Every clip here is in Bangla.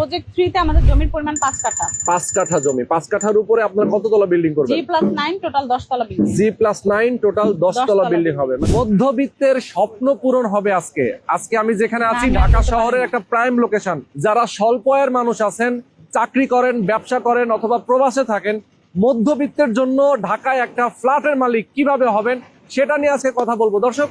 প্রজেক্ট 3 তে আমাদের জমির পরিমাণ 5 কাঠা। 5 কাঠা জমি, 5 কাঠার উপরে আপনার কততলা বিল্ডিং করবেন? G+9 টোটাল 10 তলা বিল্ডিং। G+9 টোটাল 10 তলা বিল্ডিং হবে। মধ্যবিত্তের স্বপ্ন পূরণ হবে আজকে। আজকে আমি যেখানে আছি ঢাকা শহরের একটা প্রাইম লোকেশন। যারা স্বল্প আয়ের মানুষ আছেন, চাকরি করেন, ব্যবসা করেন অথবা প্রবাসে থাকেন, মধ্যবিত্তের জন্য ঢাকায় একটা ফ্ল্যাটের মালিক কিভাবে হবেন সেটা নিয়ে আজকে কথা বলবো। দর্শক,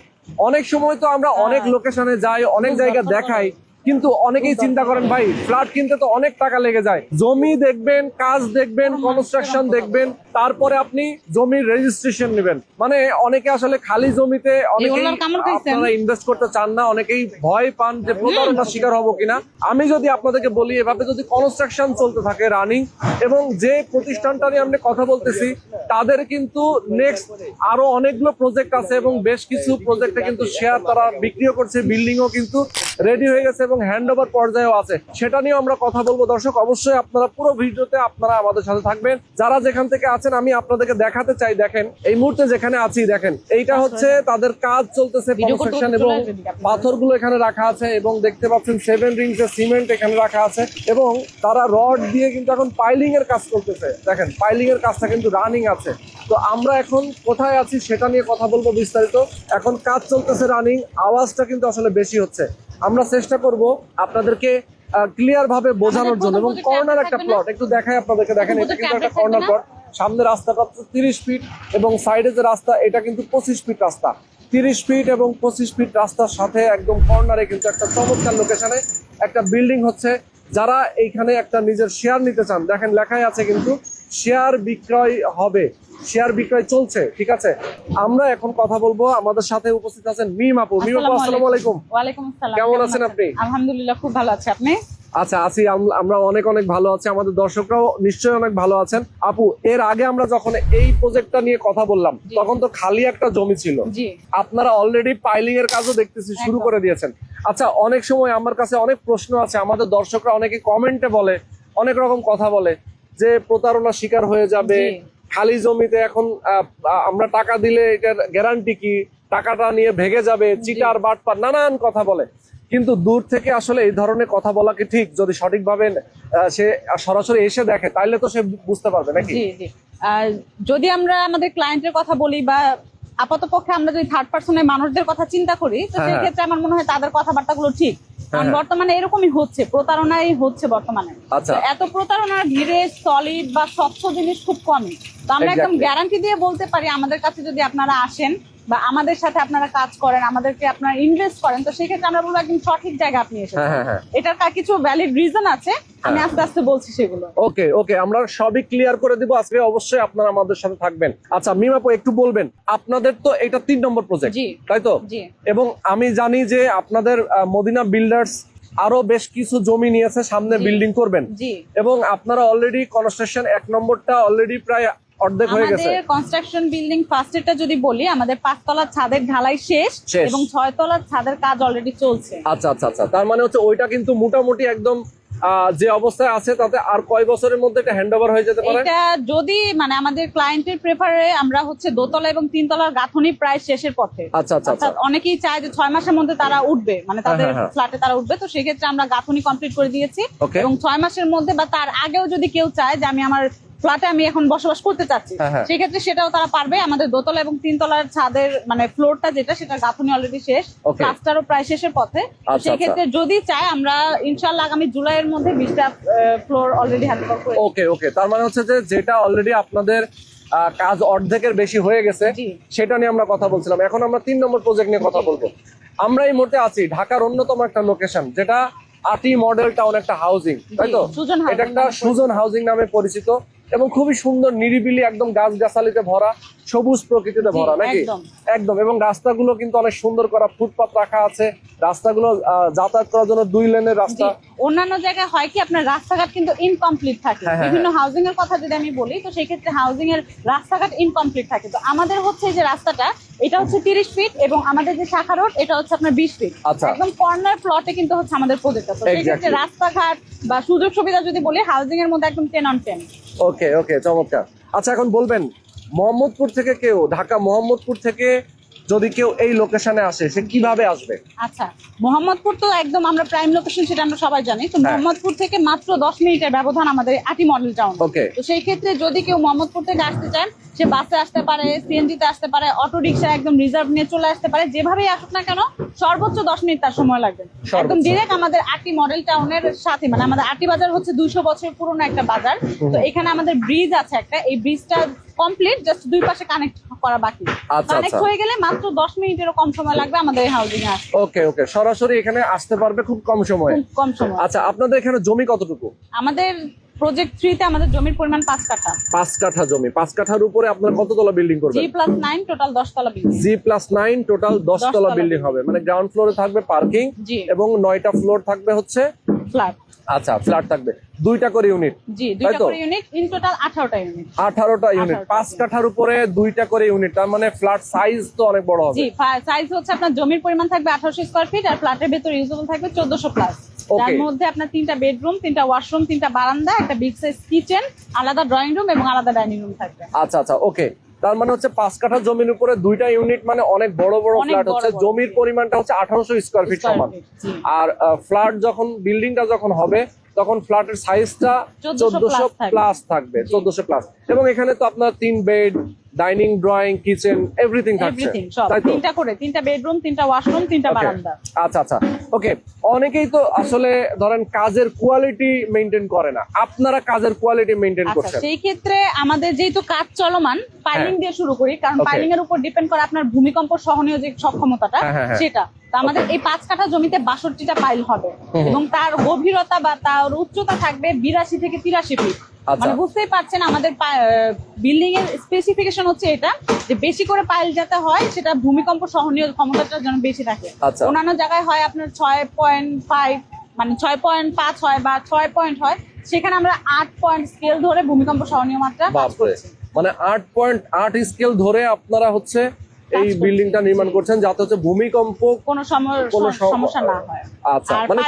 অনেক সময় তো আমরা অনেক লোকেশনে যাই, অনেক জায়গা দেখাই, কিন্তু অনেকেই চিন্তা করেন ভাই ফ্ল্যাট কিনতে তো অনেক টাকা লেগে যায়। জমি দেখবেন, কাজ দেখবেন, কনস্ট্রাকশন দেখবেন, তারপরে আপনি জমির রেজিস্ট্রেশন নেবেন। মানে অনেকে আসলে খালি জমিতে অনেকেই আপনারা ইনভেস্ট করতে চান না, অনেকেই ভয় পান যে প্রতারণার শিকার হবো কিনা। আমি যদি আপনাদেরকে বলি, এভাবে যদি কনস্ট্রাকশন চলতে থাকে রানিং, এবং যে প্রতিষ্ঠানটা নিয়ে আমরা কথা বলতেছি তাদের কিন্তু নেক্সট আরো অনেকগুলো প্রজেক্ট আছে এবং বেশ কিছু প্রজেক্টে কিন্তু শেয়ার তারা বিক্রিও করছে, বিল্ডিংও কিন্তু রেডি হয়ে গেছে এবং হ্যান্ড ওভার পর্যায়েও আছে। সেটা নিয়ে আমরা কথা বলবো। দর্শক, অবশ্যই আপনারা পুরো ভিডিওতে আপনারা আমাদের সাথে থাকবেন। যারা যেখান থেকে আছেন আমি আপনাদেরকে দেখাতে চাই। দেখেন এই মুহূর্তে যেখানে আছি, দেখেন এইটা হচ্ছে তাদের কাজ চলতেছে, কনস্ট্রাকশন, এবং পাথরগুলো এখানে রাখা আছে এবং দেখতে পাচ্ছেন 7 রিংস এর সিমেন্ট এখানে রাখা আছে এবং তারা রড দিয়ে কিন্তু এখন পাইলিং এর কাজ করতেছে। দেখেন পাইলিং এর কাজটা কিন্তু রানিং আছে। তো আমরা এখন কোথায় আছি সেটা নিয়ে কথা বলবো বিস্তারিত। এখন কাজ চলতেছে রানিং, আওয়াজটা কিন্তু আসলে বেশি হচ্ছে। আমরা চেষ্টা করব আপনাদেরকে ক্লিয়ার ভাবে বোঝানোর জন্য। এবং কর্নার একটা প্লট একটু দেখাই আপনাদেরকে। দেখেন এটা কিন্তু একটা কর্নার প্লট। সামনে রাস্তাটা 30 ফিট এবং সাইডে যে রাস্তা এটা কিন্তু 25 ফিট রাস্তা। 30 ফিট এবং 25 ফিট রাস্তার সাথে একদম কর্নারে কিন্তু একটা চমৎকার লোকেশনে একটা বিল্ডিং হচ্ছে। যারা এইখানে একটা নিজের শেয়ার নিতে চান, দেখেন লেখাই আছে কিন্তু শেয়ার বিক্রয় হবে, শেয়ার বিক্রয় চলছে। ঠিক আছে, আমরা এখন কথা বলবো। আমাদের সাথে উপস্থিত আছেন মিম আপু। মিম আপু, আসসালামু আলাইকুম। ওয়ালাইকুম আসসালাম। কেমন আছেন আপনি? আলহামদুলিল্লাহ, খুব ভালো আছি। আপনি? আচ্ছা, আছি আমরা অনেক অনেক ভালো আছি। আমাদের দর্শকরাও নিশ্চয়ই অনেক ভালো আছেন। আপু, এর আগে আমরা যখন এই প্রজেক্টটা নিয়ে কথা বললাম তখন তো খালি একটা জমি ছিল। আপনারা অলরেডি পাইলিং এর কাজও দেখতেছি শুরু করে দিয়েছেন। আচ্ছা, অনেক সময় আমার কাছে অনেক প্রশ্ন আছে, আমাদের দর্শকরা অনেকে কমেন্টে বলে, অনেক রকম কথা বলে যে প্রতারণার শিকার হয়ে যাবে, খালি জমিতে এখন আমরা টাকা দিলে এটার গ্যারান্টি কি, টাকাটা নিয়ে ভেঙে যাবে, চিটার বাটপার নানান কথা বলে। কিন্তু দূর থেকে আসলে এই ধরনের কথা বলা কি ঠিক? যদি সঠিকভাবে সে সরাসরি এসে দেখে তাইলে তো সে বুঝতে পারবে নাকি? যদি আমরা আমাদের ক্লায়েন্টের কথা বলি বা আপাতপক্ষে আমরা যদি থার্ড পার্সনের মানুষদের কথা চিন্তা করি, তো সেই ক্ষেত্রে আমার মনে হয় তাদের কথাবার্তাগুলো ঠিক। কারণ বর্তমানে এরকমই হচ্ছে, প্রতারণাই হচ্ছে বর্তমানে। এত প্রতারণার ভিড়ে সলিড বা স্বচ্ছ জিনিস খুব কমই। তো আমরা একদম গ্যারান্টি দিয়ে বলতে পারি, আমাদের কাছে যদি আপনারা আসেন বা আমাদের সাথে আপনারা কাজ করেন, আমাদেরকে আপনারা ইনভেস্ট করেন, তো সেই ক্ষেত্রে আমরা বলবো একদম সঠিক জায়গা আপনি এসেছেন। এটার কিছু ভ্যালিড রিজন আছে, আমি আস্তে আস্তে বলছি সেগুলো। ওকে ওকে, আমরা সবই ক্লিয়ার করে দিব আজকে। অবশ্যই আপনারা আমাদের সাথে থাকবেন। আচ্ছা মিম আপু, একটু বলবেন, আপনাদের তো এটা 3 নম্বর প্রজেক্ট, তাই তো? এবং আমি জানি যে আপনাদের মদিনা বিল্ডার্স আরো বেশ কিছু জমি নিয়েছে, সামনে বিল্ডিং করবেন, এবং আপনারা অলরেডি কনস্ট্রাকশন 1 নম্বরটা অলরেডি প্রায় অর্ধেক হয়ে গেছে। আমাদের কনস্ট্রাকশন বিল্ডিং ফার্স্টেরটা যদি বলি, আমাদের 5 তলার ছাদের ঢালাই শেষ এবং 6 তলার ছাদের কাজ অলরেডি চলছে। আচ্ছা আচ্ছা আচ্ছা, তার মানে হচ্ছে ওইটা কিন্তু মোটামুটি একদম যে অবস্থায় আছে তাতে আর কয় বছরের মধ্যে এটা হ্যান্ডওভার হয়ে যেতে পারে? এটা যদি মানে আমাদের ক্লায়েন্টের প্রেফারে আমরা হচ্ছে 2 তলা এবং 3 তলার গাঁথনি প্রায় শেষের পথে। আচ্ছা আচ্ছা আচ্ছা, অনেকেই চায় যে 6 মাসের মধ্যে তারা উঠবে, মানে তাদের ফ্ল্যাটে তারা উঠবে। তো সেই ক্ষেত্রে আমরা গাঁথনি কমপ্লিট করে দিয়েছি এবং 6 মাসের মধ্যে বা তার আগেও যদি কেউ চায় যে আমি আমার ফ্ল্যাটে আমি এখন বসবাস করতে চাচ্ছি, সেই ক্ষেত্রে সেটাও তারা পারবে। আমাদের 2 তলা এবং 3 তলার ছাদের মানে ফ্লোরটা যেটা, সেটা গাঁথনি অলরেডি শেষ, প্লাস্টারও প্রায় শেষের পথে। সেই ক্ষেত্রে যদি চায় আমরা ইনশাআল্লাহ আগামী জুলাইয়ের মধ্যে 20টা ফ্লোর অলরেডি হ্যান্ডওভার করে। ওকে ওকে, তার মানে হচ্ছে যে যেটা অলরেডি আপনাদের কাজ অর্ধেকের বেশি হয়ে গেছে সেটা নিয়ে আমরা কথা বলছিলাম। এখন আমরা 3 নম্বর প্রজেক্ট নিয়ে কথা বলবো। আমরা এই মুহূর্তে আছি ঢাকার অন্যতম একটা লোকেশন, যেটা আটি মডেল টাউন একটা হাউজিং, তাই তো? এটা একটা সুজন হাউজিং নামে পরিচিত এবং খুবই সুন্দর, নিরিবিলি, একদম গাছগাছালিতে ভরা, সবুজ প্রকৃতিতে ভরা নাকি? একদম। এবং রাস্তাগুলো কিন্তু অনেক সুন্দর করা, ফুটপাত রাখা আছে, রাস্তাগুলো যাতায়াত করার জন্য 2 লেনের রাস্তা। অন্যান্য জায়গায় হয় কি আপনার রাস্তাঘাট কিন্তু ইনকমপ্লিট থাকে, বিভিন্ন হাউজিং এর কথা যদি আমি বলি, তো সেই ক্ষেত্রে হাউজিং এর রাস্তাঘাট ইনকমপ্লিট থাকে। তো আমাদের হচ্ছে যে রাস্তাটা, এটা হচ্ছে 30 ফিট এবং আমাদের যে শাখা রোড এটা হচ্ছে আপনার 20 ফিট। একদম কর্নার প্লটে কিন্তু হচ্ছে আমাদের প্রজেক্টটা। তো সেই ক্ষেত্রে রাস্তাঘাট বা সুযোগ সুবিধা যদি বলি, হাউজিং এর মধ্যে একদম 10 on 10। ওকে ওকে, চমৎকার। আচ্ছা, এখন বলবেন মোহাম্মদপুর থেকে কেউ, ঢাকা মোহাম্মদপুর থেকে যদি কেউ এই লোকেশনে আসে সে কিভাবে আসবে? আচ্ছা, মোহাম্মদপুর তো একদম আমরা প্রাইম লোকেশন, সেটা আমরা সবাই জানি। তো মোহাম্মদপুর থেকে মাত্র 10 মিনিটের ব্যবধান আমাদের আটি মডেল টাউন। ওকে, তো সেই ক্ষেত্রে যদি কেউ মোহাম্মদপুর থেকে আসতে চান, সে বাসে আসতে পারে, সিএনজি তে আসতে পারে, অটো রিক্সা একদম রিজার্ভ নিয়ে চলে আসতে পারে। যেভাবেই আসুক না কেন সর্বোচ্চ 10 মিনিট তার সময় লাগবে। একদম ডিরেক্ট আমাদের আটি মডেল টাউনের সাথে, মানে আমাদের আটি বাজার হচ্ছে 200 বছর পুরনো একটা বাজার। তো এখানে আমাদের ব্রিজ আছে একটা, এই ব্রিজটা কমপ্লিট, জাস্ট দুই পাশে কানেক্ট করা বাকি। কানেক্ট হয়ে গেলে মাত্র 10 মিনিটেরও কম সময় লাগবে আমাদের এই হাউজিং এ আসতে। ওকে ওকে, সরাসরি এখানে আসতে পারবে খুব কম সময়ে। খুব কম সময়। আচ্ছা, আপনাদের এখানে জমি কতটুকু? আমাদের প্রজেক্ট 3 তে আমাদের জমির পরিমাণ 5 কাঠা। 5 কাঠা জমি। 5 কাঠার উপরে আপনারা কততলা বিল্ডিং করবেন? G+9 টোটাল 10 তলা বিল্ডিং। G+9 টোটাল 10 তলা বিল্ডিং হবে, মানে গ্রাউন্ড ফ্লোরে থাকবে পার্কিং এবং 9টা ফ্লোর থাকবে হচ্ছে ফ্ল্যাট। আচ্ছা, ফ্ল্যাট থাকবে 2টা করে ইউনিট। জি, 2টা করে ইউনিট, ইন টোটাল 18টা ইউনিট। 18টা ইউনিট, 5 কাঠার উপরে 2টা করে ইউনিট, তার মানে ফ্ল্যাট সাইজ তো অনেক বড় হবে। জি, সাইজ হচ্ছে আপনার জমির পরিমাণ থাকবে 1800 স্কয়ার ফিট, আর ফ্ল্যাটের ভেতর ইউজেবল থাকবে 1400 প্লাস। তার মধ্যে আপনার 3টা বেডরুম, 3টা ওয়াশরুম, 3টা বারান্দা, একটা বিগ সাইজ কিচেন, আলাদা ড্রয়িং রুম এবং আলাদা ডাইনিং রুম থাকবে। আচ্ছা আচ্ছা, ওকে। তার মানে হচ্ছে 5 কাঠা জমির উপরে 2টা ইউনিট, মানে অনেক বড় বড় ফ্ল্যাট হচ্ছে। জমির পরিমাণটা হচ্ছে 1800 স্কয়ার ফিট সমান। আর ফ্ল্যাট যখন বিল্ডিংটা যখন হবে তখন ফ্ল্যাটের সাইজটা 1400 প্লাস থাকবে, 1400 প্লাস। এবং এখানে তো আপনার 3 bed, dining, drawing, kitchen, everything থাকছে, তাই তো? 3টা করে, 3টা বেডরুম, 3টা ওয়াশরুম, 3টা বারান্দা। আচ্ছা আচ্ছা, ওকে। অনেকেই তো আসলে ধরেন কাজের কোয়ালিটি মেইনটেইন করে না, আপনারা কাজের কোয়ালিটি মেইনটেইন করছেন। সেই ক্ষেত্রে আমাদের যেহেতু কাজ চলমান, পাইলিং দিয়ে শুরু করি, কারণ পাইলিং এর উপর ডিপেন্ড করে আপনার ভূমিকম্প সহনীয় যে সক্ষমতাটা সেটা। তো আমাদের এই 5 কাঠা জমিতে 62টা পাইল হবে এবং তার গভীরতা বা তার উচ্চতা থাকবে 82 থেকে 83 ফিট। মানে বুঝতেই পারছেন আমাদের বিল্ডিং এর স্পেসিফিকেশন হচ্ছে এটা, যে বেশি করে পাইল যাতে হয়, সেটা ভূমিকম্প সহনীয় ক্ষমতাটা যেন বেশি থাকে। অন্যান্য জায়গায় হয় আপনার 6.5, মানে 6.5 হয় বা 6 পয়েন্ট হয়, সেখানে আমরা 8 পয়েন্ট স্কেল ধরে ভূমিকম্প সহনীয় মাত্রা কাজ করছি। মানে 8.8 স্কেল ধরে আপনারা হচ্ছে এই বিল্ডিংটা নির্মাণ করছেন, যাতে হচ্ছে ভূমিকম্প কোনো সমস্যা না হয়। আচ্ছা, মানে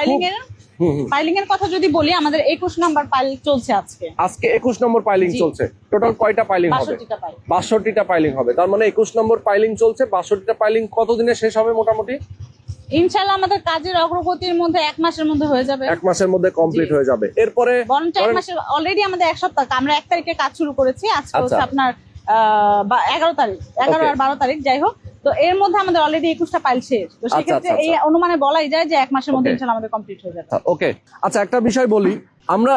পাইলিং এর কথা যদি বলি, আমাদের 21 নম্বর পাইল চলছে আজকে 21 নম্বর পাইলিং চলছে। টোটাল কয়টা পাইলিং হবে? 62টা পাইলিং হবে। তার মানে 21 নম্বর পাইলিং চলছে। 62টা পাইলিং কতদিনে শেষ হবে মোটামুটি? ইনশাআল্লাহ আমাদের কাজের অগ্রগতির মধ্যে 1 মাসের মধ্যে হয়ে যাবে। 1 মাসের মধ্যে কমপ্লিট হয়ে যাবে। এরপরে বরঞ্চ 1 মাসের অলরেডি আমাদের 1 সপ্তাহ, আমরা 1 তারিখে কাজ শুরু করেছি। আজকে হচ্ছে আপনার 11 তারিখ, 11 আর 12 তারিখ, যাই হোক। তো এর মধ্যে আমাদের অলরেডি 21টা পাইল শেষ। তো সেক্ষেত্রে এই অনুমানে বলাই যায় যে 1 মাসের মধ্যে ইনশাআল্লাহ আমাদের কমপ্লিট হয়ে যাবে। ওকে, আচ্ছা, একটা বিষয় বলি, আমরা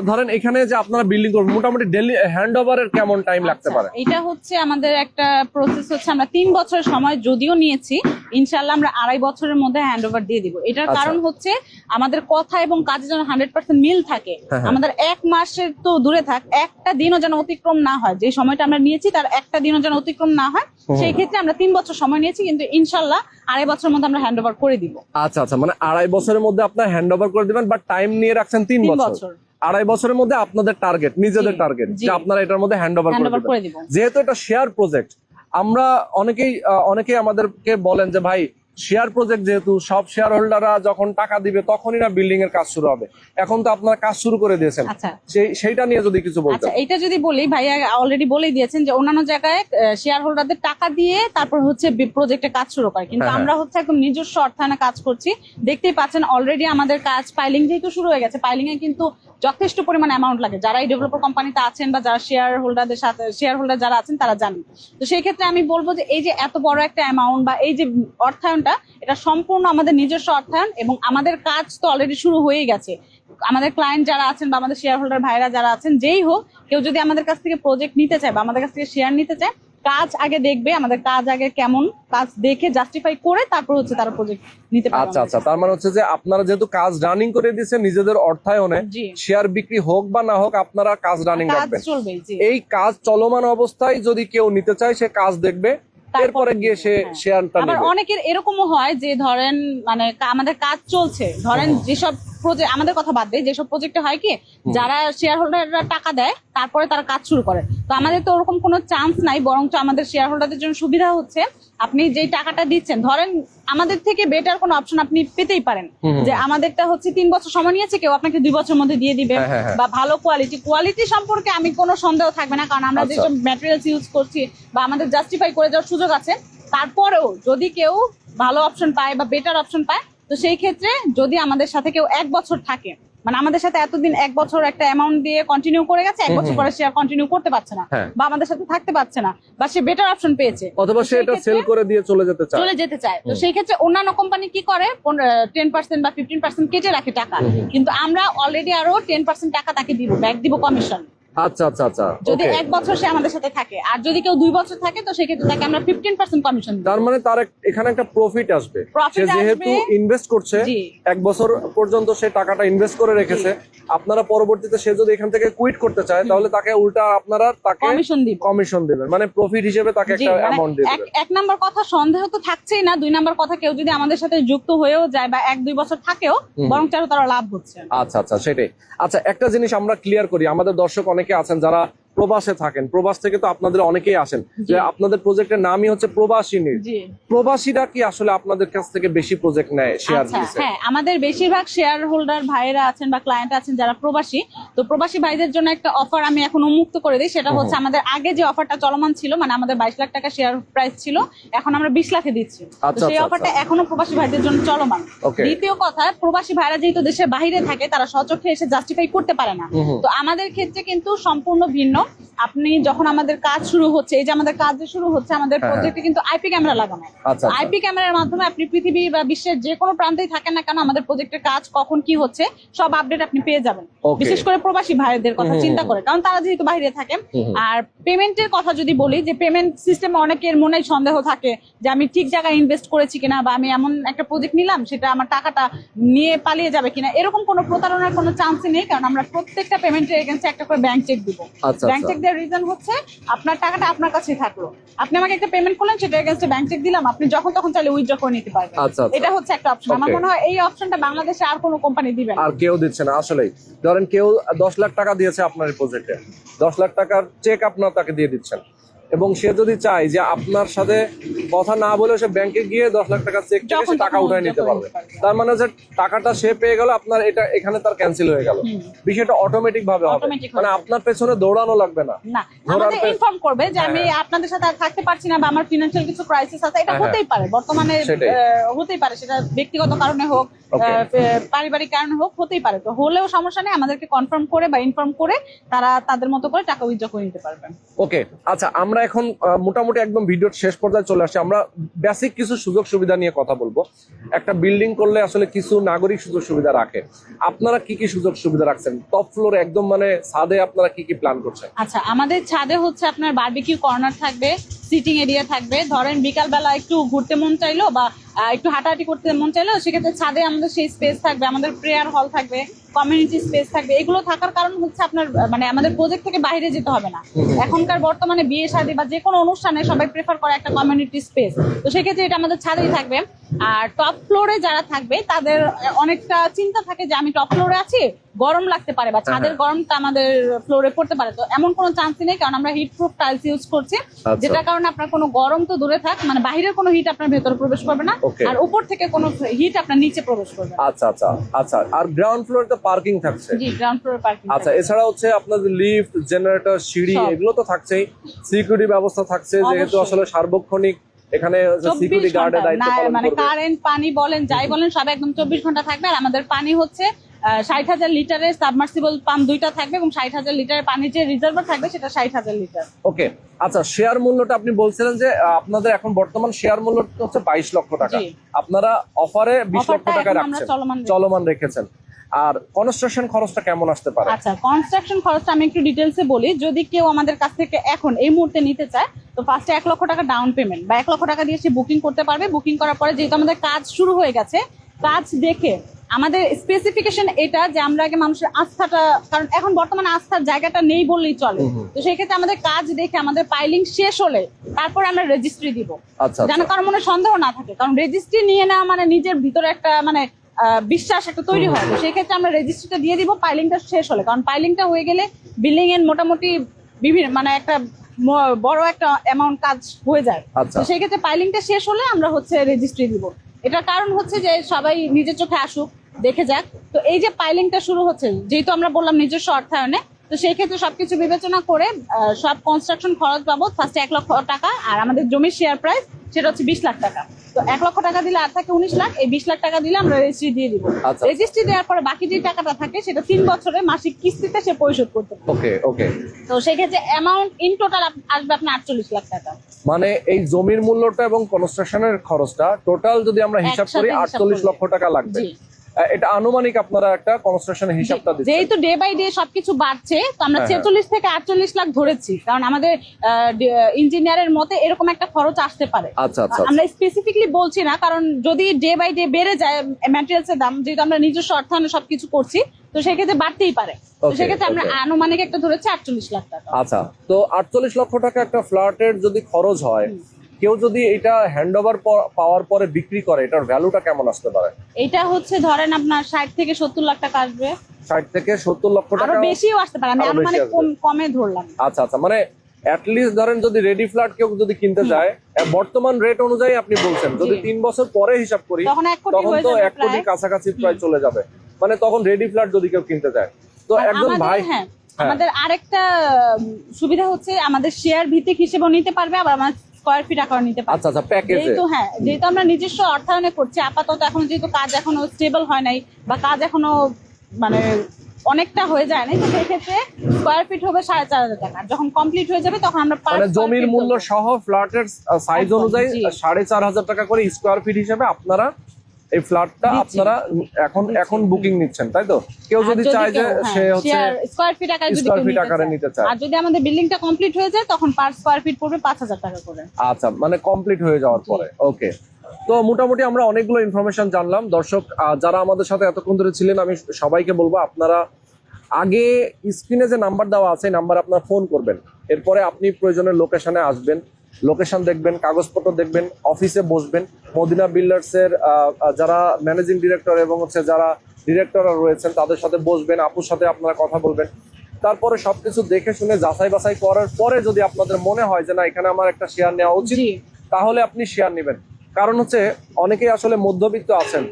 ধরেন এখানে যে আপনারা বিল্ডিং করবেন, মোটামুটি ডেলি হ্যান্ড ওভারের কেমন টাইম লাগতে পারে? এটা হচ্ছে আমাদের একটা প্রসেস হচ্ছে, আমরা 3 বছরের সময় যদিও নিয়েছি, ইনশাআল্লাহ আমরা 2.5 বছরের মধ্যে হ্যান্ড ওভার দিয়ে দিব। এটার কারণ হচ্ছে আমাদের কথা এবং কাজে যেন 100% মিল থাকে। আমাদের 1 মাসের তো দূরে থাক, একটা দিনও যেন অতিক্রম না হয়, যে সময়টা আমরা নিয়েছি তার একটা দিনও যেন অতিক্রম না হয়। সেই ক্ষেত্রে আমরা 3 বছর সময় নিয়েছি, কিন্তু ইনশাআল্লাহ 2.5 বছরের মধ্যে আমরা হ্যান্ড ওভার করে দিব। আচ্ছা আচ্ছা, মানে 2.5 বছরের মধ্যে আপনারা হ্যান্ড ওভার করে দিবেন, বাট টাইম নিয়ে রাখছেন 3 বছর। 2.5 বছরের মধ্যে আপনাদের টার্গেট, নিজেদের টার্গেট, যে আপনারা এটার মধ্যে হ্যান্ড ওভার করে দিবেন। যেহেতু এটা শেয়ার প্রজেক্ট, আমরা অনেকেই আমাদেরকে বলেন যে ভাই, শেয়ার প্রজেক্ট যেহেতু সব শেয়ার হোল্ডাররা যখন টাকা দিবে তখনই না বিল্ডিং এর কাজ শুরু হবে। এখন তো আপনারা কাজ শুরু করে দিয়েছেন, সেইটা নিয়ে যদি কিছু বলতেন। আচ্ছা, এটা যদি বলি, ভাইয়া অলরেডি বলেই দিয়েছেন যে অন্যান্য জায়গায় শেয়ার হোল্ডারদের টাকা দিয়ে তারপর হচ্ছে প্রজেক্টে কাজ শুরু করে, কিন্তু আমরা হচ্ছে একদম নিজস্ব অর্থায়নে কাজ করছি। দেখতেই পাচ্ছেন অলরেডি আমাদের কাজ পাইলিং যেহেতু শুরু হয়ে গেছে, পাইলিং এ কিন্তু যথেষ্ট পরিমাণ অ্যামাউন্ট লাগে। যারা এই ডেভেলপার কোম্পানিতে আছেন বা যারা শেয়ার হোল্ডার যারা আছেন তারা জানেন। তো সেই ক্ষেত্রে আমি বলবো যে এই যে এত বড় একটা অ্যামাউন্ট বা এই যে অর্থায়নটা, এটা সম্পূর্ণ আমাদের নিজস্ব অর্থায়ন এবং আমাদের কাজ তো অলরেডি শুরু হয়ে গেছে। আমাদের ক্লায়েন্ট যারা আছেন বা আমাদের শেয়ার হোল্ডার ভাইরা যারা আছেন, যেই হোক, কেউ যদি আমাদের কাছ থেকে প্রজেক্ট নিতে চায় বা আমাদের কাছ থেকে শেয়ার নিতে চায়, কাজ আগে দেখবে, আমাদের কাজ আগে কেমন, কাজ দেখে জাস্টিফাই করে তারপর হচ্ছে তারা প্রজেক্ট নিতে পারবে। আচ্ছা আচ্ছা, তার মানে হচ্ছে যে আপনারা যেহেতু কাজ রানিং করে দিয়েছেন নিজেদের অর্থায়নে, শেয়ার বিক্রি হোক বা না হোক, আপনারা কাজ রানিং রাখবেন। এই কাজ চলমান অবস্থায় যদি কেউ নিতে চায়, সে কাজ দেখবে, এরপরে গিয়ে সে শেয়ারটা নেবে। আবার অনেকের এরকমও হয় যে ধরেন মানে আমাদের কাজ চলছে, ধরেন যেসব প্রজেক্ট, আমাদের কথা বাদ দেয়, যেসব প্রজেক্টে হয় কি, যারা শেয়ার হোল্ডাররা টাকা দেয় তারপরে তারা কাজ শুরু করে। তো আমাদের তো ওরকম কোনো চান্স নাই, বরঞ্চ আমাদের শেয়ার হোল্ডারদের জন্য সুবিধা হচ্ছে, আপনি যেই টাকাটা দিচ্ছেন, ধরেন আমাদের থেকে বেটার কোনো অপশন আপনি পেতেই পারেন, যে আমাদেরটা হচ্ছে 3 বছর সময় নিয়েছে, কেউ আপনাকে 2 বছরের মধ্যে দিয়ে দিবে, বা ভালো কোয়ালিটি সম্পর্কে আমি কোনো সন্দেহ থাকবে না, কারণ আমরা যেসব ম্যাটেরিয়ালস ইউজ করছি বা আমাদের জাস্টিফাই করে যাওয়ার সুযোগ আছে, তারপরেও যদি কেউ ভালো অপশন পায় বা বেটার অপশন পায়, তো সেই ক্ষেত্রে যদি আমাদের সাথে কেউ 1 বছর থাকে, মানে আমাদের সাথে এতদিন 1 বছর একটা অ্যামাউন্ট দিয়ে কন্টিনিউ করে গেছে, 1 বছর পরে সে আর কন্টিনিউ করতে পারছে না, হ্যাঁ। বা আমাদের সাথে থাকতে পারছে না, বা সে বেটার অপশন পেয়েছে, অথবা সে এটা সেল করে দিয়ে চলে যেতে চায়। তো সেই ক্ষেত্রে অন্যান্য কোম্পানি কি করে 10% বা 15% কেটে রাখে টাকা, কিন্তু আমরা অলরেডি আরো 10% টাকা তাকে দিব, ব্যাক দিব কমিশন। আচ্ছা আচ্ছা আচ্ছা, যদি ওকে। 1 বছর সে আমাদের সাথে থাকে, আর যদি কেউ 2 বছর থাকে, তো সেক্ষেত্রে তাকে আমরা 15% কমিশন দিব। তার মানে তার এখানে একটা প্রফিট আসবে। Profit সে যেহেতু আসবে। ইনভেস্ট করছে, জি। 1 বছর পর্যন্ত সে টাকাটা ইনভেস্ট করে রেখেছে, আপনারা পরবর্তীতে সে যদি এখান থেকে কুইট করতে চায়, তাহলে তাকে উল্টা আপনারা তাকে কমিশন দিব। কমিশন দিবেন, মানে প্রফিট হিসেবে তাকে জি, একটা মানে অ্যামাউন্ট দিবেন। এক নাম্বার কথা সন্দেহ তো থাকছেই না, 2 নাম্বার কথা কেউ যদি আমাদের সাথে যুক্ত হয়েও যায় বা 1-2 বছর থাকেও, বরং আরো তারা লাভ হচ্ছে। আচ্ছা আচ্ছা, সেটাই। আচ্ছা, একটা জিনিস আমরা ক্লিয়ার করি, আমাদের দর্শক অনেকে আছেন যারা প্রবাসে থাকেন, প্রবাস থেকে তো আপনাদের অনেকেই আসেন, যে আপনাদের প্রজেক্টের নামই হচ্ছে প্রবাসী নিট। জি। প্রবাসীরা কি আসলে আপনাদের কাছ থেকে বেশি প্রজেক্ট নেয়, শেয়ার আচ্ছা, দিচ্ছে? হ্যাঁ, আমাদের বেশিরভাগ শেয়ার হোল্ডার ভাইয়েরা আছেন বা ক্লায়েন্ট আছেন যারা প্রবাসী। তো প্রবাসী ভাইদের জন্য একটা অফার আমি এখন উন্মুক্ত করে দিই, সেটা হচ্ছে আমাদের আগে যে অফারটা চলমান ছিল, মানে আমাদের 22 লাখ টাকা শেয়ার প্রাইস ছিল, এখন আমরা 20 লাখে দিচ্ছি। তো আচ্ছা, সেই আচ্ছা, অফারটা আচ্ছা। এখনো প্রবাসী ভাইদের জন্য চলমান। Okay. দ্বিতীয় কথা, প্রবাসী ভাইরা যেহেতু দেশের বাইরে থাকে, তারা সচক্ষে এসে জাস্টিফাই করতে পারে না। তো আমাদের ক্ষেত্রে কিন্তু সম্পূর্ণ ভিন্ন। আপনি যখন আমাদের কাজ শুরু হচ্ছে, এই যে আমাদের কাজ যে শুরু হচ্ছে, আমাদের প্রজেক্টে কিন্তু আইপি ক্যামেরা লাগানো। আচ্ছা, আচ্ছা। আইপি ক্যামেরার মাধ্যমে আপনি পৃথিবী বা বিশ্বের যে কোনো প্রান্তেই থাকেন না কেন, আমাদের প্রজেক্টের কাজ কখন কি হচ্ছে সব আপডেট আপনি পেয়ে যাবেন। Okay. বিশেষ করে প্রবাসী ভাইদের কথা চিন্তা করে, কারণ তারা যেহেতু বাইরে থাকে। আর পেমেন্টের কথা যদি বলি, যে পেমেন্ট সিস্টেমে অনেকের মনে সন্দেহ থাকে যে আমি ঠিক জায়গায় ইনভেস্ট করেছি কিনা, বা আমি এমন একটা প্রজেক্ট নিলাম সেটা আমার টাকাটা নিয়ে পালিয়ে যাবে কিনা, এরকম কোনো প্রতারণার কোনো চান্সই নেই, কারণ আমরা প্রত্যেকটা পেমেন্টের এগেইনস্টে একটা করে ব্যাংক চেক দিব। আচ্ছা, ব্যাংক চেক দেওয়ার রিজন হচ্ছে আপনার টাকাটা আপনার কাছেই থাকলো, আপনি আমাকে একটা পেমেন্ট করলেন, সেটা এগেইনস্টে ব্যাংক চেক দিলাম, আপনি যখন তখন চাইলে উইথড্র করে নিতে পারবেন। আচ্ছা, আচ্ছা। এটা হচ্ছে একটা অপশন। আমার Okay. মনে হয় এই অপশনটা বাংলাদেশে আর কোনো কোম্পানি দিবে না। আর কেউ দিচ্ছে না আসলেই। ধরেন কেউ 10 লাখ টাকা দিয়েছে আপনার এই প্রজেক্টে, 10 লাখ টাকার চেক আপনার তাকে দিয়ে দিচ্ছেন, এবং সে যদি চায় যে আপনার সাথে কথা না বলে সে ব্যাংকে গিয়ে 10 লাখ টাকা চেক থেকে যখন সে টাকা তখন উঠায় নিতে withdraw পারবে। করে নিতে পারবে। তার মানে যে টাকাটা সে পেয়ে গেল, আপনার এটা এখানে তার ক্যান্সেল হয়ে গেল, বিষয়টা অটোমেটিক ভাবে হবে, Automatic মানে হবে। আপনার পেছনে দৌড়ানো লাগবে না। না, ধরার আমাদের ইনফর্ম করবে যে আমি আপনাদের সাথে আর থাকতে পারছি না, বা আমার ফিনান্সিয়াল কিছু ক্রাইসিস আছে, এটা হ্যাঁ, হতেই পারে বর্তমানে, সেটাই। হতেই পারে, সেটা ব্যক্তিগত কারণে হোক, Okay. পারিবারিক কারণে হোক, হতেই পারে। তো হলেও সমস্যা নেই, আমাদেরকে কনফার্ম করে বা ইনফর্ম করে তারা তাদের মতো করে টাকা উইথড্র করে নিতে পারবেন। ওকে, আচ্ছা, আমরা এখন মোটামুটি একদম ভিডিওর শেষ পর্যায়ে চলে আসছি। আমরা বেসিক কিছু সুযোগ সুবিধা নিয়ে কথা বলবো। একটা বিল্ডিং করলে আসলে কিছু নাগরিক সুযোগ সুবিধা রাখে, আপনারা কি কি সুযোগ সুবিধা রাখছেন? টপ ফ্লোরে একদম মানে ছাদে আপনারা কি কি প্ল্যান করছেন? আচ্ছা, আমাদের ছাদে হচ্ছে আপনার বারবিকিউ কর্নার থাকবে, সিটিং এরিয়া থাকবে। ধরেন বিকাল বেলা একটু ঘুরতে মন চাইলো বা একটু হাঁটাহাঁটি করতে মন চাইলো, সেক্ষেত্রে ছাদে আমাদের সেই স্পেস থাকবে, আমাদের প্রেয়ার হল থাকবে, কমিউনিটি স্পেস থাকবে। এগুলো থাকার কারণ হচ্ছে আপনার মানে আমাদের প্রজেক্ট থেকে বাইরে যেতে হবে না। এখনকার বর্তমানে বিয়ে শাদী বা যে কোনো অনুষ্ঠানে সবাই প্রেফার করে একটা কমিউনিটি স্পেস, তো সেক্ষেত্রে এটা আমাদের ছাদেই থাকবে। আর টপ ফ্লোরে যারা থাকবে তাদের অনেকটা চিন্তা থাকে যে আমি টপ ফ্লোরে আছি, গরম লাগতে পারে বা ছাদের গরমটা আমাদের ফ্লোরে পড়তে পারে। তো এমন কোনো চান্সই নেই, কারণ আমরা হিট প্রুফ টাইলস ইউজ করছি, আচ্ছা। যেটার কারণে আপনার কোনো গরম তো দূরে থাক, মানে বাইরের কোনো হিট আপনার ভেতরে প্রবেশ করবে না, Okay. আর উপর থেকে কোনো হিট আপনার নিচে প্রবেশ করবে না। আচ্ছা আচ্ছা আচ্ছা, আর গ্রাউন্ড ফ্লোরে তো পার্কিং থাকছে। জি, গ্রাউন্ড ফ্লোরে পার্কিং। আচ্ছা, এছাড়া হচ্ছে আপনাদের লিফট, জেনারেটর, সিঁড়ি, সব। এগুলো তো থাকছেই। সিকিউরিটি ব্যবস্থা থাকছে, যেহেতু অবশ্যই। আসলে সার্বক্ষণিক এখানে 24 সিকিউরিটি গার্ডের ঘন্টা, দায়িত্ব না, পালন মানে করবে। কারেন্ট, পানি বলেন যাই বলেন, সব একদম 24 ঘন্টা থাকবে। আর আমাদের পানি হচ্ছে 60,000 লিটারের সাবমার্সিবল পাম্প 2টা থাকবে, এবং 60,000 লিটারের পানি যে রিজার্ভার থাকবে সেটা 60,000 লিটার। ওকে, আচ্ছা, শেয়ার মূল্যটা আপনি বলছিলেন যে আপনাদের এখন বর্তমান শেয়ার মূল্য হচ্ছে 22 লক্ষ টাকা, জি। আপনারা অফারে 20 লক্ষ অফারটা টাকা এখন আমরা রাখছেন, চলমান রেখেছেন। আর কনস্ট্রাকশন খরচটা কেমন আসতে পারে? আচ্ছা, কনস্ট্রাকশন খরচটা আমি একটু ডিটেলসে বলি। যদি কেউ আমাদের কাছ থেকে এখন এই মুহূর্তে নিতে চায়, তো ফার্স্টে 1 লক্ষ টাকা ডাউন পেমেন্ট বা 1 লক্ষ টাকা দিয়ে সে বুকিং করতে পারবে। বুকিং করার পরে যেহেতু আমাদের কাজ শুরু হয়ে গেছে, কাজ দেখে আমাদের স্পেসিফিকেশন এটা যে আমরা আগে মানুষের আস্থাটা, কারণ এখন বর্তমানে আস্থার জায়গাটা নেই বললেই চলে, তো সেই ক্ষেত্রে আমাদের কাজ দেখে আমাদের পাইলিং শেষ হলে তারপরে আমরা রেজিস্ট্রি দিব, আচ্ছা, যেন কারো মনে সন্দেহ না থাকে। কারণ রেজিস্ট্রি নিয়ে নেওয়া মানে নিজের ভিতরে একটা মানে বিশ্বাস একটা তৈরি হয়। তো সেই ক্ষেত্রে আমরা রেজিস্ট্রিটা দিয়ে দিব পাইলিংটা শেষ হলে, কারণ পাইলিংটা হয়ে গেলে বিল্ডিং এর মোটামুটি বিভিন্ন মানে একটা বড় একটা অ্যামাউন্ট কাজ হয়ে যায়। আচ্ছা। তো সেই ক্ষেত্রে পাইলিংটা শেষ হলে আমরা হচ্ছে রেজিস্ট্রি দিব। এটার কারণ হচ্ছে যে সবাই নিজের চোখে আসুক, দেখে যাক। তো এই যে পাইলিংটা শুরু হচ্ছে, যেহেতু আমরা বললাম নিজস্ব অর্থায়নে, তো সেই ক্ষেত্রে সবকিছু বিবেচনা করে সব কনস্ট্রাকশন খরচ বাবদ ফার্স্টে 1 লক্ষ টাকা, আর আমাদের জমির শেয়ার প্রাইস সেটা হচ্ছে 20 লাখ টাকা। তো 1 লক্ষ টাকা দিলে আর থাকে 19 লাখ, এই 20 লাখ টাকা দিলে আমরা রেজিস্ট্রি দিয়ে দিব। আচ্ছা। রেজিস্ট্রি দেওয়ার পরে বাকি যে টাকাটা থাকে সেটা 3 বছরে মাসিক কিস্তিতে সে পরিশোধ করতে পারে। ওকে ওকে। তো সেই ক্ষেত্রে অ্যামাউন্ট ইন টোটাল আসবে আপনার 48 লাখ টাকা। মানে এই জমির মূল্যটা এবং কনস্ট্রাকশনের খরচটা টোটাল যদি আমরা হিসাব করি একসাথে হিসাব 48 করি। লক্ষ টাকা লাগবে। জি। এটা আনুমানিক আপনারা একটা কনস্ট্রাকশনের হিসাবটা দিচ্ছেন। যেহেতু ডে বাই ডে সবকিছু বাড়ছে, তো আমরা হ্যাঁ, 46 থেকে 48 লাখ ধরেছি, কারণ আমাদের ইঞ্জিনিয়ারের মতে এরকম একটা খরচ আসতে পারে। আচ্ছা আচ্ছা। আমরা স্পেসিফিকলি বলছি না, কারণ যদি ডে বাই ডে বেড়ে যায় ম্যাটেরিয়ালস এর দাম, যেহেতু আমরা নিজস্ব অর্থায়নে সবকিছু করছি, তো সেক্ষেত্রে বাড়তেই পারে। তো Okay, সেক্ষেত্রে আমরা okay. আনুমানিক একটা ধরেছি 48 লাখ টাকা। আচ্ছা, তো 48 লক্ষ টাকা একটা ফ্ল্যাটের যদি খরচ হয়, কেউ যদি এটা হ্যান্ডওভার পাওয়ার পরে বিক্রি করে, এটার ভ্যালুটা কেমন আসতে পারে? এটা হচ্ছে ধরেন আপনার 60 থেকে 70 লাখ টাকা আসবে, 60 থেকে 70 লক্ষ আরো টাকা। বেশিও আসতে পারে, আমি আরো বেশি আনুমানিক আসবে। কমে ধরলাম। আচ্ছা আচ্ছা, মানে অ্যাটলিস্ট ধরেন যদি রেডি ফ্ল্যাট কেউ যদি কিনতে যায়, বর্তমান রেট অনুযায়ী আপনি বলছেন যদি জি। 3 বছর পরে হিসাব করি তখন 1 কোটি তখন হয়ে তো যাবে 1 কোটি প্রায়। কাছাকাছি প্রায় চলে যাবে। মানে তখন রেডি ফ্ল্যাট যদি কেউ কিনতে যায়, তো আর একজন আমাদের, ভাই হ্যাঁ, আমাদের আরেকটা সুবিধা হচ্ছে আমাদের শেয়ার ভিত্তিক হিসেবেও নিতে পারবে, আবার আমার স্কয়ার ফিট আকারও নিতে পারবে। আচ্ছা আচ্ছা, প্যাকেজে। যেহেতু যেহেতু আমরা নিজস্ব অর্থায়নে করছি আপাতত, এখন যেহেতু কাজ এখনো স্টেবল হয় নাই বা কাজ এখনো মানে অনেকটা হয়ে যায় নাই, তো সেই ক্ষেত্রে স্কয়ার ফিট হবে 4,500 টাকা। আর যখন কমপ্লিট হয়ে যাবে তখন আমরা মানে জমির মূল্য সহ ফ্ল্যাটের সাইজ একদম, অনুযায়ী জি। 4,500 টাকা করে স্কয়ার ফিট হিসেবে আপনারা এই ফ্ল্যাটটা দিচ্ছি। আপনারা এখন বুকিং নিচ্ছেন, তাই তো? কেউ যদি চায় যে সে হচ্ছে স্কয়ার ফিট আকারে যদি স্কয়ার কেউ ফিট আকারে নিতে চায়, আর যদি আমাদের বিল্ডিংটা কমপ্লিট হয়ে যায় তখন পার স্কয়ার ফিট পড়বে 5,000 টাকা করে। আচ্ছা, মানে কমপ্লিট হয়ে যাওয়ার পরে। ওকে, তো মোটামুটি আমরা অনেকগুলো ইনফরমেশন জানলাম। দর্শক যারা আমাদের সাথে এতক্ষণ ধরে ছিলেন, আমি সবাইকে বলবো আপনারা আগে স্ক্রিনে যে নাম্বার দেওয়া আছে নাম্বার আপনারা ফোন করবেন, এরপরে আপনি প্রয়োজনের লোকেশনে আসবেন, লোকেশন দেখবেন, কাগজপত্র দেখবেন, অফিসে বসবেন। মদিনা বিল্ডার্সের যারা ম্যানেজিং ডিরেক্টর এবং হচ্ছে যারা ডিরেক্টররা রয়েছেন তাদের সাথে বসবেন, আপুর সাথে আপনারা কথা বলবেন। তারপরে সবকিছু দেখে শুনে যাচাই বাছাই করার পরে যদি আপনাদের মনে হয় যে না এখানে আমার একটা শেয়ার নেওয়া উচিত, জি। তাহলে আপনি শেয়ার নেবেন। কারণ হচ্ছে অনেকেই আসলে মধ্যবিত্ত আছেন,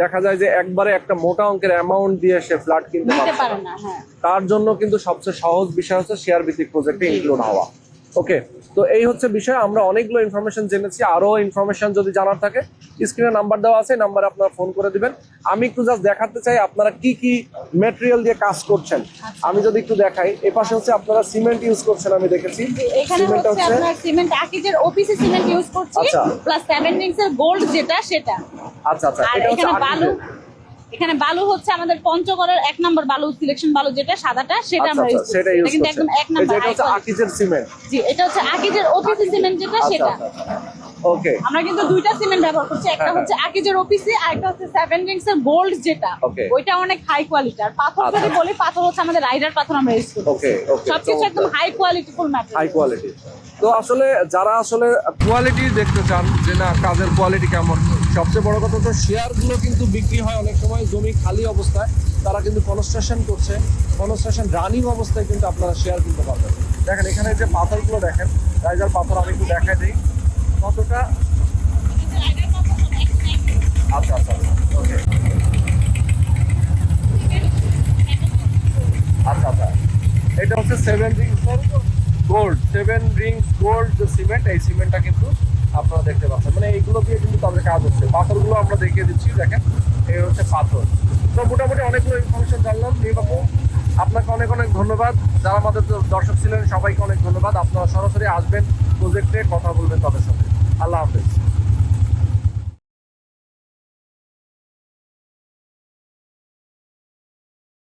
দেখা যায় যে একবারে একটা মোটা অঙ্কের অ্যামাউন্ট দিয়ে সে ফ্ল্যাট কিনতে নিতে পারছে পারে না। না। হ্যাঁ, তার জন্য কিন্তু সবচেয়ে সহজ বিষয় হচ্ছে শেয়ার ভিত্তিক প্রজেক্টে ইনক্লুড হওয়া। ওকে, তো এই হচ্ছে বিষয়। আমরা অনেকগুলো ইনফরমেশন জেনেছি, আরো ইনফরমেশন যদি জানার থাকে স্ক্রিনে নাম্বার দেওয়া আছে, নাম্বারে আপনারা ফোন করে দিবেন। আমি একটু জাস্ট দেখাতে চাই আপনারা কি কি ম্যাটেরিয়াল দিয়ে কাজ করছেন। আমি যদি একটু দেখাই, এই পাশে হচ্ছে আপনারা সিমেন্ট ইউজ করছেন, আমি দেখেছি। এখানে সিমেন্ট হচ্ছে আপনার সিমেন্ট আকিজের ওপিসি সিমেন্ট ইউজ করছি, আচ্ছা। প্লাস 7 রিংস এর গোল্ড যেটা সেটা। আচ্ছা আচ্ছা, আর এটা হচ্ছে এখানে বালু, আর্কিটেক্ট। এখানে বালু হচ্ছে আমাদের পঞ্চগড়ের 1 নম্বর বালু সিলেকশন বালু যেটা সাদাটা, সেটা আচ্ছা আমরা আচ্ছা, ইউজ সেটা করছি। ইউজ এটা কিন্তু করছেন। একদম 1 এই নম্বর যেটা হচ্ছে আকিজের সিমেন্ট। জি, এটা হচ্ছে আকিজের ওপিসি সিমেন্ট যেটা আচ্ছা সেটা। আচ্ছা, ওকে আমরা কিন্তু দুইটা সিমেন্ট ব্যবহার করছি, একটা হ্যাঁ, হচ্ছে আকিজের ওপিসি আর একটা হচ্ছে 7 রিংস এর গোল্ড যেটা। Okay. ওইটা অনেক হাই কোয়ালিটি। আর পাথর আচ্ছা। যদি বলি, পাথর হচ্ছে আমাদের রাইডার পাথর আমরা ইউজ করি। ওকে ওকে, সবকিছু একদম high quality full high material. Quality. তো আসলে যারা আসলে কোয়ালিটি দেখতে চান যে না কাজের কোয়ালিটি কেমন, সবচেয়ে বড় কথা তো শেয়ারগুলো কিন্তু বিক্রি হয় অনেক সময় জমি খালি অবস্থায়, তারা কিন্তু কনস্ট্রাকশন করছে, কনস্ট্রাকশন রানিং অবস্থায় কিন্তু আপনারা শেয়ার কিনতে পারবেন। দেখেন এখানে যে পাথরগুলো দেখেন, রাইজার পাথর আমি একটু দেখাই দিই কতটা। আচ্ছা আচ্ছা, ওকে, আচ্ছা আচ্ছা, এটা হচ্ছে 7 রিংস গোল্ড, 7 রিংস গোল্ড যে সিমেন্ট, এই সিমেন্টটা কিন্তু আপনারা দেখতে পাচ্ছেন। মানে এইগুলো দিয়ে কিন্তু তাদের কাজ হচ্ছে। পাথরগুলো আমরা দেখিয়ে দিচ্ছি, দেখেন এই হচ্ছে পাথর। তো মোটামুটি অনেকগুলো ইনফরমেশন জানলাম। বাবু আপনাকে অনেক অনেক ধন্যবাদ। যারা আমাদের দর্শক ছিলেন সবাইকে অনেক ধন্যবাদ। আপনারা সরাসরি আসবেন প্রজেক্টে, কথা বলবেন তাদের সাথে। আল্লাহ হাফেজ।